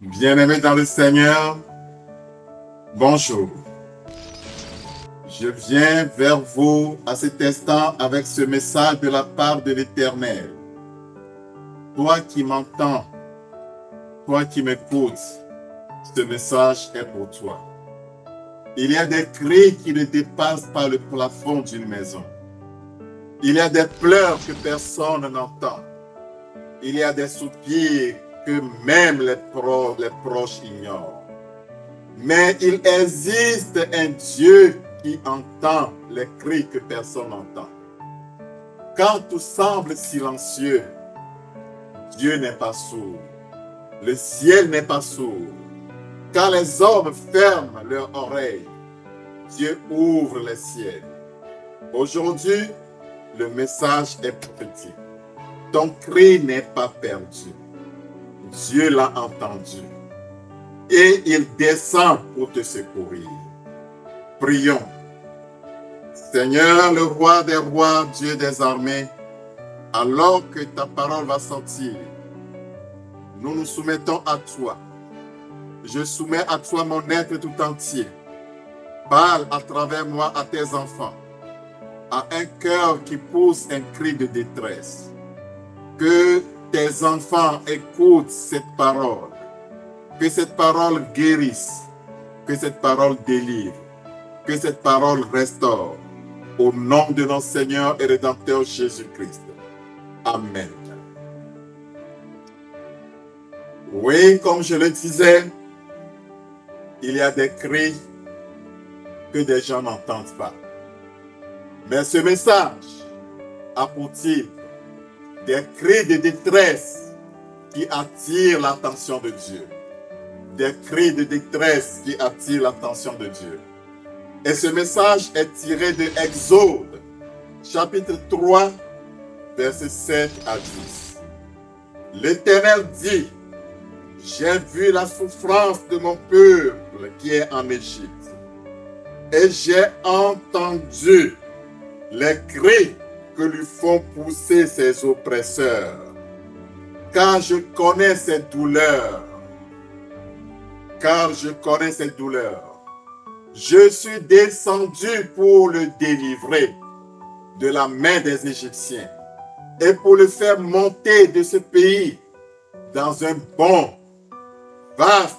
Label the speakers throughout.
Speaker 1: Bien-aimés dans le Seigneur, bonjour. Je viens vers vous à cet instant avec ce message de la part de l'Éternel. Toi qui m'entends, toi qui m'écoutes, ce message est pour toi. Il y a des cris qui ne dépassent pas le plafond d'une maison. Il y a des pleurs que personne n'entend. Il y a des soupirs que même les proches ignorent. Mais il existe un Dieu qui entend les cris que personne n'entend. Quand tout semble silencieux, Dieu n'est pas sourd. Le ciel n'est pas sourd. Quand les hommes ferment leurs oreilles, Dieu ouvre les ciels. Aujourd'hui, le message est prophétique. Ton cri n'est pas perdu. Dieu l'a entendu. Et il descend pour te secourir. Prions. Seigneur, le roi des rois, Dieu des armées, alors que ta parole va sortir, nous nous soumettons à toi. Je soumets à toi mon être tout entier. Parle à travers moi à tes enfants, à un cœur qui pousse un cri de détresse. Que tes enfants écoutent cette parole. Que cette parole guérisse. Que cette parole délivre. Que cette parole restaure. Au nom de notre Seigneur et Rédempteur Jésus-Christ. Amen. Oui, comme je le disais, il y a des cris que des gens n'entendent pas. Mais ce message a pour titre des cris de détresse qui attirent l'attention de Dieu. Des cris de détresse qui attirent l'attention de Dieu. Et ce message est tiré de Exode, chapitre 3, versets 7 à 10. L'Éternel dit, j'ai vu la souffrance de mon peuple qui est en Égypte, et j'ai entendu les cris que lui font pousser ses oppresseurs, car je connais ses douleurs. Car je connais ses douleurs. Je suis descendu pour le délivrer de la main des Égyptiens et pour le faire monter de ce pays dans un bon, vaste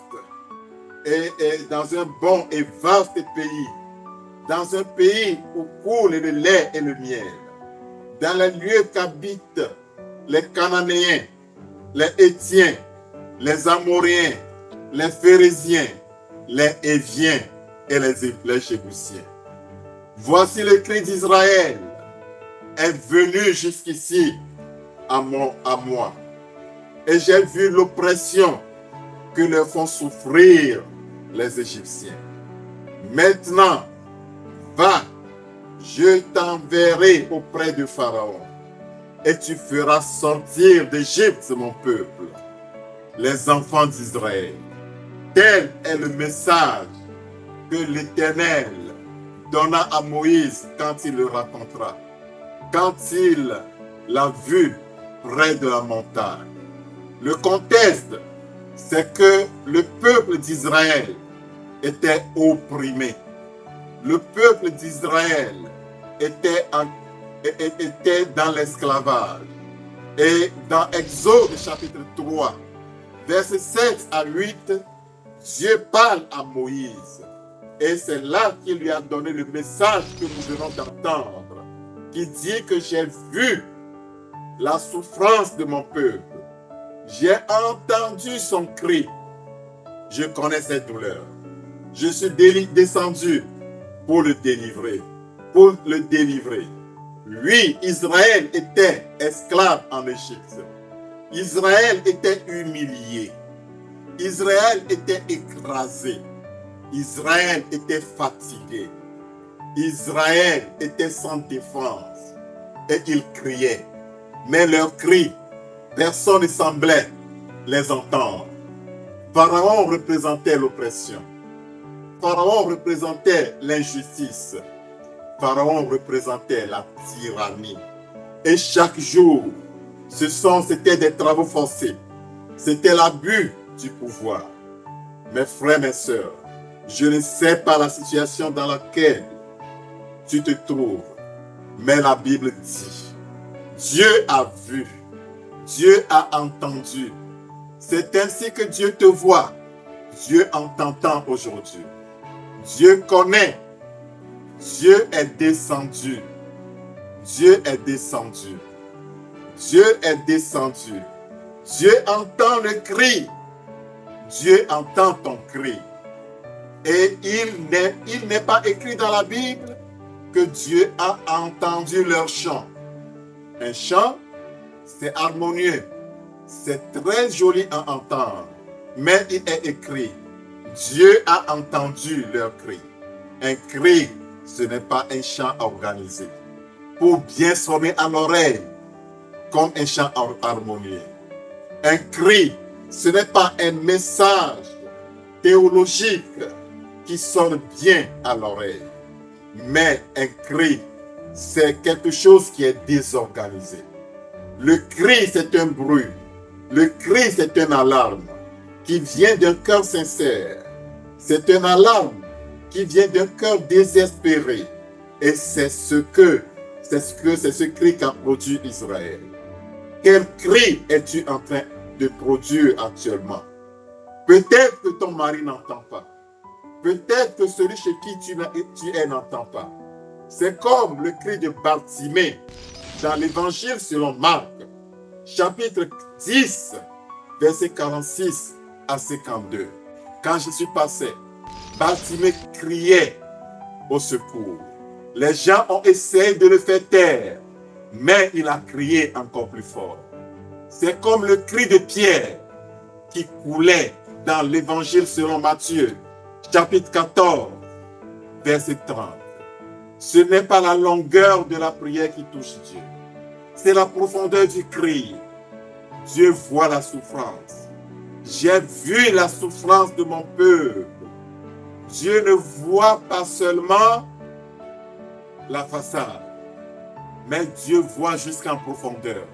Speaker 1: et dans un bon et vaste pays, dans un pays où coule le lait et le miel, dans les lieux qu'habitent les Cananéens, les Hétiens, les Amoréens, les Phérésiens, les Éviens et les Jébusiens. Voici le cri d'Israël est venu jusqu'ici à moi. Et j'ai vu l'oppression que leur font souffrir les Égyptiens. Maintenant, va, je t'enverrai auprès de Pharaon, et tu feras sortir d'Égypte mon peuple, les enfants d'Israël. Tel est le message que l'Éternel donna à Moïse quand il le racontera, quand il l'a vu près de la montagne. Le contexte, c'est que le peuple d'Israël était opprimé. Le peuple d'Israël était dans l'esclavage. Et dans Exode chapitre 3, versets 7 à 8, Dieu parle à Moïse. Et c'est là qu'il lui a donné le message que nous venons d'entendre, qui dit que j'ai vu la souffrance de mon peuple. J'ai entendu son cri. Je connais ses douleurs. Je suis descendu pour le délivrer. Pour le délivrer. Oui, Israël était esclave en Égypte. Israël était humilié. Israël était écrasé. Israël était fatigué. Israël était sans défense. Et ils criaient. Mais leurs cris, personne ne semblait les entendre. Pharaon représentait l'oppression. Pharaon représentait l'injustice. Pharaon représentait la tyrannie. Et chaque jour, c'était des travaux forcés. C'était l'abus du pouvoir. Mes frères, mes sœurs, je ne sais pas la situation dans laquelle tu te trouves, mais la Bible dit, Dieu a vu, Dieu a entendu. C'est ainsi que Dieu te voit. Dieu t'entend aujourd'hui. Dieu connaît. Dieu est descendu. Dieu est descendu. Dieu est descendu. Dieu entend le cri. Dieu entend ton cri. Et il n'est pas écrit dans la Bible que Dieu a entendu leur chant. Un chant, c'est harmonieux. C'est très joli à entendre. Mais il est écrit, Dieu a entendu leur cri. Un cri, ce n'est pas un chant organisé. Pour bien sonner à l'oreille, comme un chant harmonieux. Un cri, ce n'est pas un message théologique qui sonne bien à l'oreille. Mais un cri, c'est quelque chose qui est désorganisé. Le cri, c'est un bruit. Le cri, c'est une alarme qui vient d'un cœur sincère. C'est une alarme qui vient d'un cœur désespéré. Et c'est ce cri qu'a produit Israël. Quel cri es-tu en train de produire actuellement? Peut-être que ton mari n'entend pas. Peut-être que celui chez qui tu es n'entend pas. C'est comme le cri de Bartimée dans l'évangile selon Marc, chapitre 10, verset 46 à 52. Quand je suis passé, Bartimée criait au secours. Les gens ont essayé de le faire taire, mais il a crié encore plus fort. C'est comme le cri de Pierre qui coulait dans l'évangile selon Matthieu, chapitre 14, verset 30. Ce n'est pas la longueur de la prière qui touche Dieu, c'est la profondeur du cri. Dieu voit la souffrance. J'ai vu la souffrance de mon peuple. Dieu ne voit pas seulement la façade, mais Dieu voit jusqu'en profondeur.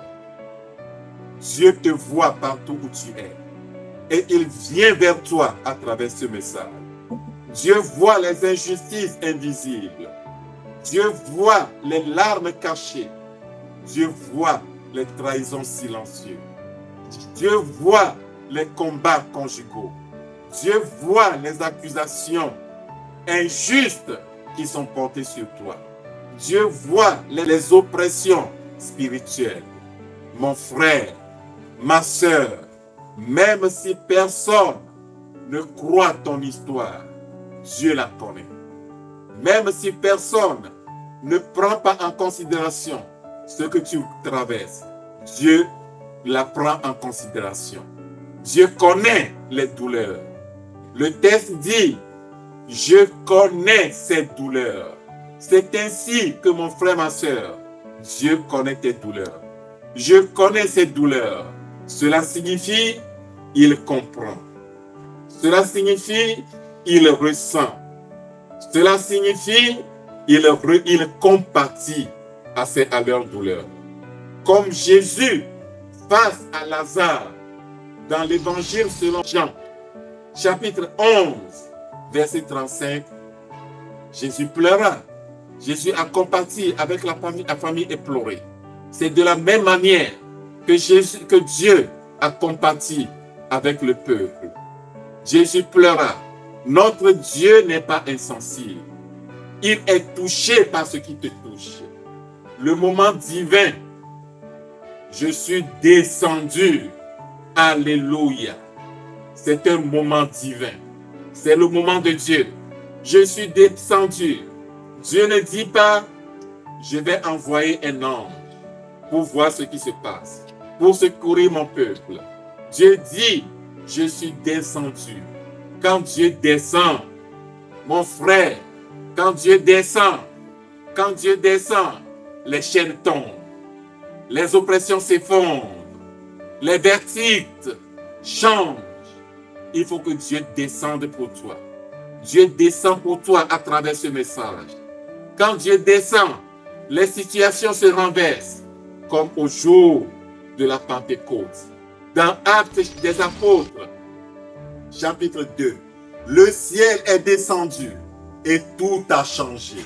Speaker 1: Dieu te voit partout où tu es. Et il vient vers toi à travers ce message. Dieu voit les injustices invisibles. Dieu voit les larmes cachées. Dieu voit les trahisons silencieuses. Dieu voit les combats conjugaux. Dieu voit les accusations injustes qui sont portées sur toi. Dieu voit les oppressions spirituelles. Mon frère, ma sœur, même si personne ne croit ton histoire, Dieu la connaît. Même si personne ne prend pas en considération ce que tu traverses, Dieu la prend en considération. Dieu connaît les douleurs. Le texte dit, je connais ces douleurs. C'est ainsi que mon frère, ma soeur, Dieu connaît tes douleurs. Je connais ces douleurs. Cela signifie, il comprend. Cela signifie, il ressent. Cela signifie, il compatit à leur douleur. Comme Jésus face à Lazare dans l'évangile selon Jean, chapitre 11, verset 35, Jésus pleura. Jésus a compati avec la famille éplorée. C'est de la même manière que Dieu a compati avec le peuple. Jésus pleura. Notre Dieu n'est pas insensible. Il est touché par ce qui te touche. Le moment divin, je suis descendu. Alléluia. C'est un moment divin. C'est le moment de Dieu. Je suis descendu. Dieu ne dit pas, je vais envoyer un ange pour voir ce qui se passe, pour secourir mon peuple. Dieu dit, je suis descendu. Quand Dieu descend, mon frère, quand Dieu descend, les chaînes tombent, les oppressions s'effondrent, les verdicts changent. Il faut que Dieu descende pour toi. Dieu descend pour toi à travers ce message. Quand Dieu descend, les situations se renversent, comme au jour de la Pentecôte. Dans Actes des Apôtres, chapitre 2. Le ciel est descendu et tout a changé.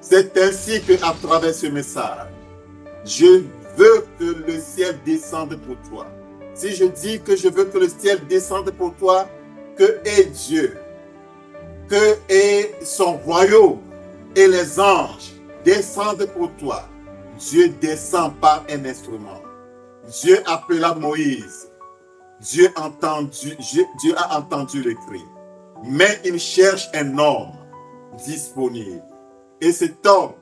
Speaker 1: C'est ainsi qu'à travers ce message, je veux que le ciel descende pour toi. Si je dis que je veux que le ciel descende pour toi, que est Dieu, que est son royaume et les anges descendent pour toi. Dieu descend par un instrument. Dieu appela Moïse. Dieu a entendu le cri. Mais il cherche un homme disponible. Et cet homme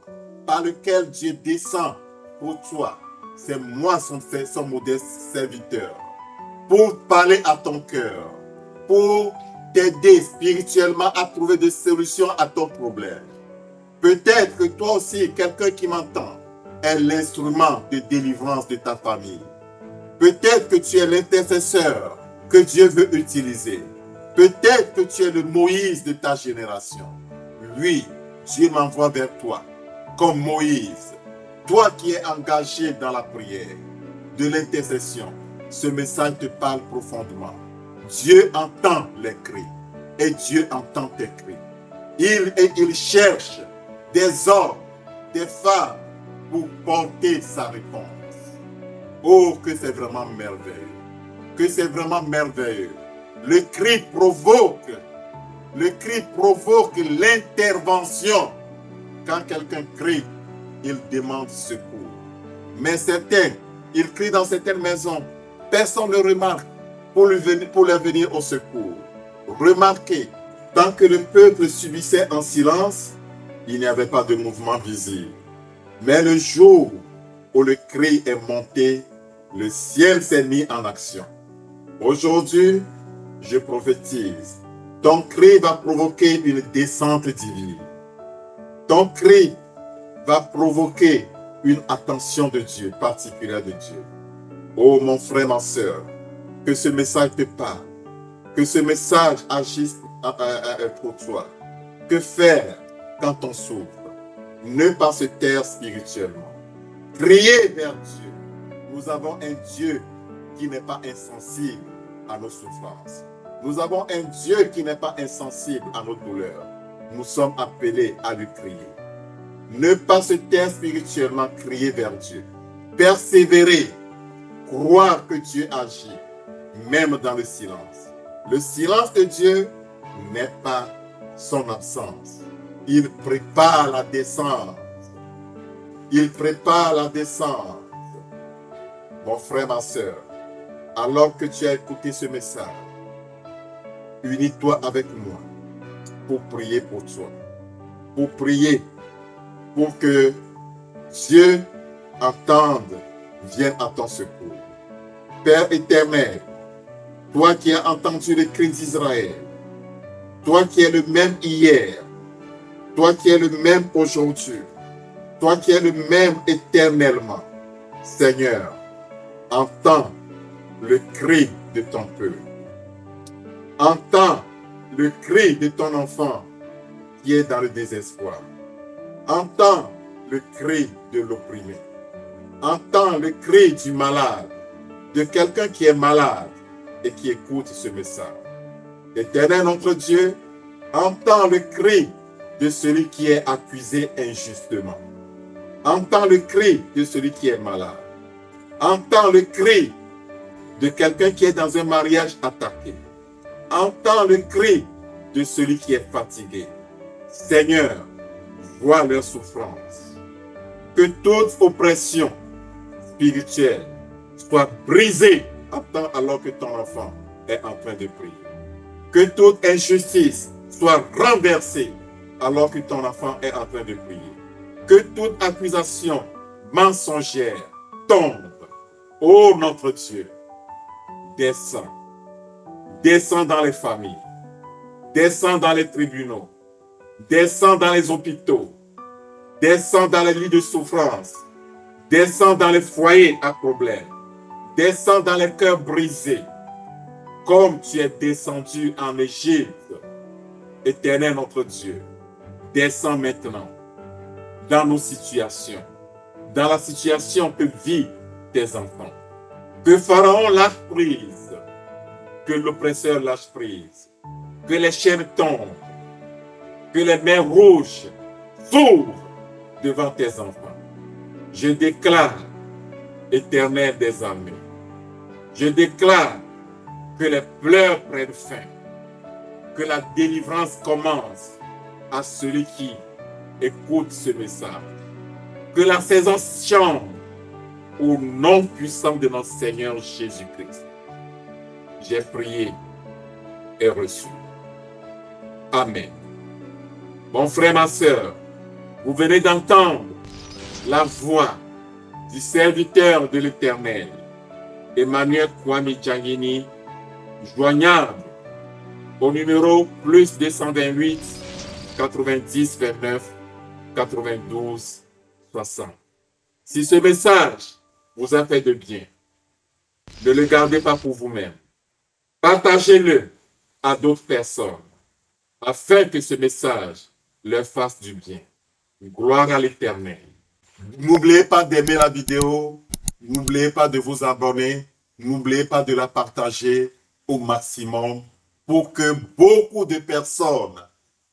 Speaker 1: par lequel Dieu descend pour toi, c'est moi son modeste serviteur. Pour parler à ton cœur, pour t'aider spirituellement à trouver des solutions à ton problème. Peut-être que toi aussi, quelqu'un qui m'entend, est l'instrument de délivrance de ta famille. Peut-être que tu es l'intercesseur que Dieu veut utiliser. Peut-être que tu es le Moïse de ta génération. Lui, Dieu m'envoie vers toi, comme Moïse. Toi qui es engagé dans la prière, de l'intercession, ce message te parle profondément. Dieu entend les cris et Dieu entend tes cris. Il cherche des hommes, des femmes pour porter sa réponse. Oh, que c'est vraiment merveilleux. Que c'est vraiment merveilleux. Le cri provoque l'intervention. Quand quelqu'un crie, il demande secours. Mais certains, ils crient dans certaines maisons. Personne ne remarque pour leur venir au secours. Remarquez, tant que le peuple subissait en silence, il n'y avait pas de mouvement visible. Mais le jour où le cri est monté, le ciel s'est mis en action. Aujourd'hui, je prophétise, ton cri va provoquer une descente divine. Ton cri va provoquer une attention de Dieu, particulière de Dieu. Oh mon frère, ma soeur, que ce message te parle, que ce message agisse pour toi. Que faire quand on souffre? Ne pas se taire spirituellement. Criez vers Dieu. Nous avons un Dieu qui n'est pas insensible à nos souffrances. Nous avons un Dieu qui n'est pas insensible à nos douleurs. Nous sommes appelés à lui crier. Ne pas se taire spirituellement, crier vers Dieu. Persévérer, croire que Dieu agit, même dans le silence. Le silence de Dieu n'est pas son absence. Il prépare la descente. Il prépare la descente. Mon frère, ma soeur, alors que tu as écouté ce message, unis-toi avec moi pour prier pour toi. Pour prier pour que Dieu entende, vienne à ton secours. Père éternel, toi qui as entendu les cris d'Israël, toi qui es le même hier, toi qui es le même aujourd'hui, toi qui es le même éternellement, Seigneur, entends le cri de ton peuple. Entends le cri de ton enfant qui est dans le désespoir. Entends le cri de l'opprimé. Entends le cri du malade, de quelqu'un qui est malade et qui écoute ce message. Éternel notre Dieu, entends le cri de celui qui est accusé injustement. Entends le cri de celui qui est malade. Entends le cri de quelqu'un qui est dans un mariage attaqué. Entends le cri de celui qui est fatigué. Seigneur, vois leur souffrance. Que toute oppression spirituelle soit brisée alors que ton enfant est en train de prier. Que toute injustice soit renversée alors que ton enfant est en train de prier. Que toute accusation mensongère tombe. Ô notre Dieu, descends. Descends dans les familles. Descends dans les tribunaux. Descends dans les hôpitaux. Descends dans les lits de souffrance. Descends dans les foyers à problème. Descends dans les cœurs brisés. Comme tu es descendu en Égypte. Éternel notre Dieu, descends maintenant dans nos situations. Dans la situation que vivent tes enfants. Que Pharaon lâche prise. que l'oppresseur lâche prise, que les chaînes tombent, que les mains rouges s'ouvrent devant tes enfants. Je déclare, Éternel des armées, je déclare que les pleurs prennent fin, que la délivrance commence à celui qui écoute ce message, que la saison change au nom puissant de notre Seigneur Jésus-Christ. J'ai prié et reçu. Amen. Mon frère, ma soeur, vous venez d'entendre la voix du serviteur de l'Éternel, Emmanuel Kwame Djangini, joignable au numéro plus 228 90 29 92 60. Si ce message vous a fait de bien, ne le gardez pas pour vous-même. Partagez-le à d'autres personnes afin que ce message leur fasse du bien. Gloire à l'Éternel.
Speaker 2: N'oubliez pas d'aimer la vidéo, n'oubliez pas de vous abonner, n'oubliez pas de la partager au maximum pour que beaucoup de personnes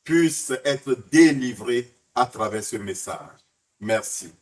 Speaker 2: puissent être délivrées à travers ce message. Merci.